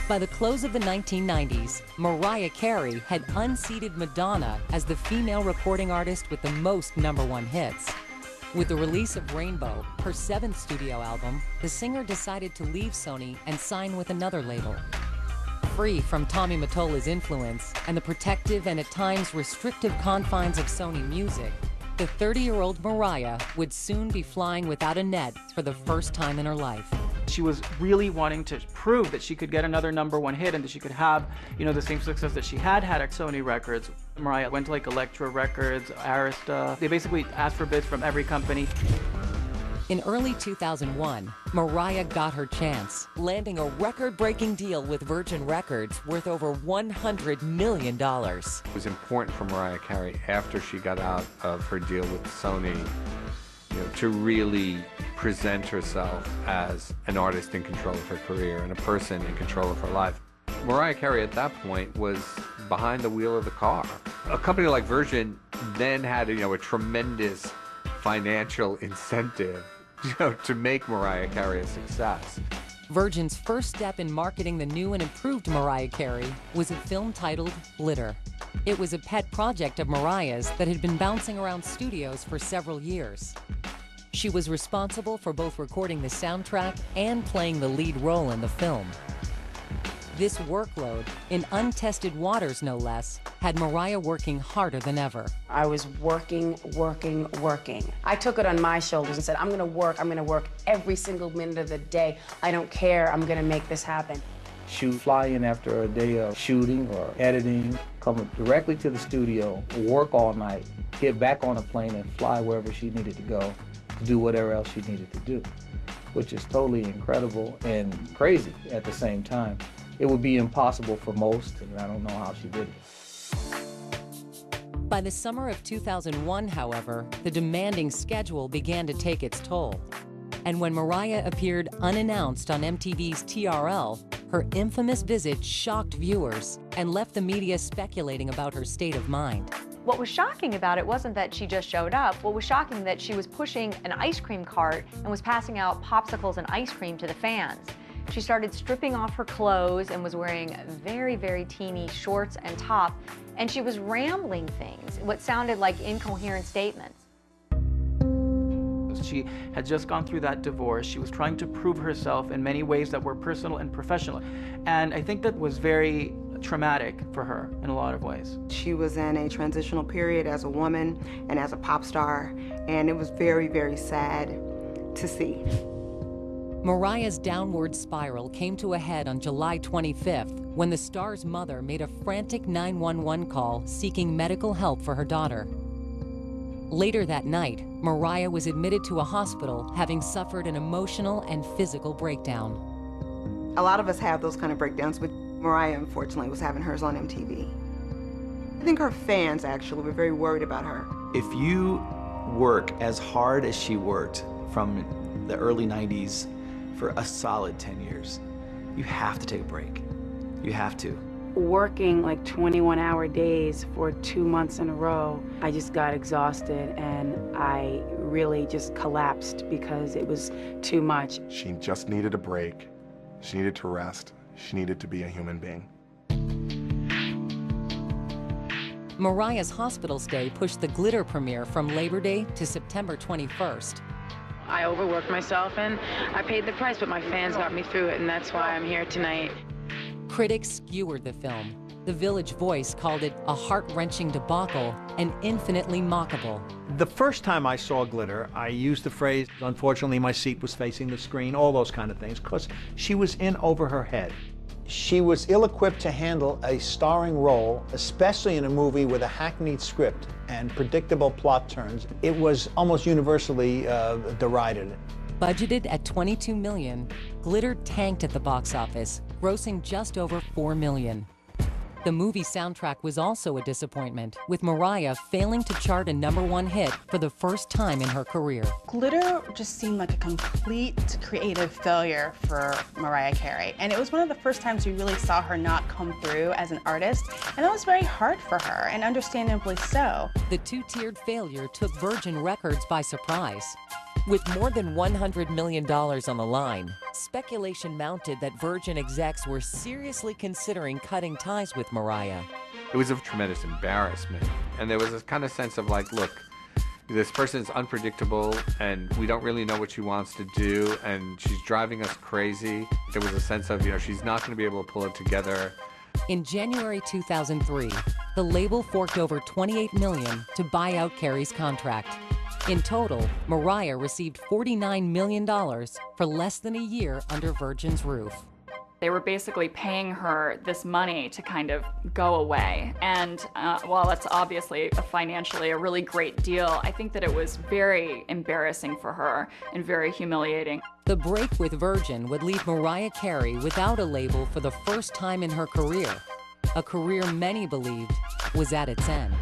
By the close of the 1990s, Mariah Carey had unseated Madonna as the female recording artist with the most #1 hits. With the release of Rainbow, her 7th studio album, the singer decided to leave Sony and sign with another label. Free from Tommy Mottola's influence and the protective and at times restrictive confines of Sony Music, the 30-year-old Mariah would soon be flying without a net for the first time in her life. She was really wanting to prove that she could get another #1 hit and that she could have, the same success that she had at Sony Records. Mariah went to like Elektra Records, Arista. They basically asked for bids from every company. In early 2001, Mariah got her chance, landing a record-breaking deal with Virgin Records worth over $100 million. It was important for Mariah Carey after she got out of her deal with Sony, to really present herself as an artist in control of her career and a person in control of her life. Mariah Carey at that point was behind the wheel of the car. A company like Virgin then had a tremendous financial incentive to make Mariah Carey a success. Virgin's first step in marketing the new and improved Mariah Carey was a film titled Glitter. It was a pet project of Mariah's that had been bouncing around studios for several years. She was responsible for both recording the soundtrack and playing the lead role in the film. This workload, in untested waters no less, had Mariah working harder than ever. I was working. I took it on my shoulders and said, I'm gonna work every single minute of the day. I don't care, I'm gonna make this happen. She would fly in after a day of shooting or editing, come directly to the studio, work all night, get back on a plane and fly wherever she needed to go to do whatever else she needed to do, which is totally incredible and crazy at the same time. It would be impossible for most, and I don't know how she did it. By the summer of 2001, however, the demanding schedule began to take its toll. And when Mariah appeared unannounced on MTV's TRL, her infamous visit shocked viewers and left the media speculating about her state of mind. What was shocking about it wasn't that she just showed up. What was shocking that she was pushing an ice cream cart and was passing out popsicles and ice cream to the fans. She started stripping off her clothes and was wearing very, very teeny shorts and top, and she was rambling things, what sounded like incoherent statements. She had just gone through that divorce. She was trying to prove herself in many ways that were personal and professional. And I think that was very traumatic for her in a lot of ways. She was in a transitional period as a woman and as a pop star, and it was very, very sad to see. Mariah's downward spiral came to a head on July 25th when the star's mother made a frantic 911 call seeking medical help for her daughter. Later that night, Mariah was admitted to a hospital having suffered an emotional and physical breakdown. A lot of us have those kind of breakdowns, but Mariah, unfortunately, was having hers on MTV. I think her fans, actually, were very worried about her. If you work as hard as she worked from the early 90s for a solid 10 years, you have to take a break. You have to. Working like 21-hour days for 2 months in a row, I just got exhausted and I really just collapsed because it was too much. She just needed a break. She needed to rest. She needed to be a human being. Mariah's hospital stay pushed the Glitter premiere from Labor Day to September 21st. I overworked myself and I paid the price, but my fans got me through it, and that's why I'm here tonight. Critics skewered the film. The Village Voice called it a heart-wrenching debacle and infinitely mockable. The first time I saw Glitter, I used the phrase, unfortunately my seat was facing the screen, all those kind of things, because she was in over her head. She was ill-equipped to handle a starring role, especially in a movie with a hackneyed script and predictable plot turns. It was almost universally derided. Budgeted at $22 million, Glitter tanked at the box office, grossing just over $4 million. The movie soundtrack was also a disappointment, with Mariah failing to chart a #1 hit for the first time in her career. Glitter just seemed like a complete creative failure for Mariah Carey, and it was one of the first times we really saw her not come through as an artist, and that was very hard for her, and understandably so. The two-tiered failure took Virgin Records by surprise. With more than $100 million on the line, speculation mounted that Virgin execs were seriously considering cutting ties with Mariah. It was a tremendous embarrassment, and there was this kind of sense of like, look, this person is unpredictable, and we don't really know what she wants to do, and she's driving us crazy. There was a sense of, she's not going to be able to pull it together. In January 2003, the label forked over $28 million to buy out Carey's contract. In total, Mariah received $49 million for less than a year under Virgin's roof. They were basically paying her this money to kind of go away. And while that's obviously financially a really great deal, I think that it was very embarrassing for her and very humiliating. The break with Virgin would leave Mariah Carey without a label for the first time in her career, a career many believed was at its end.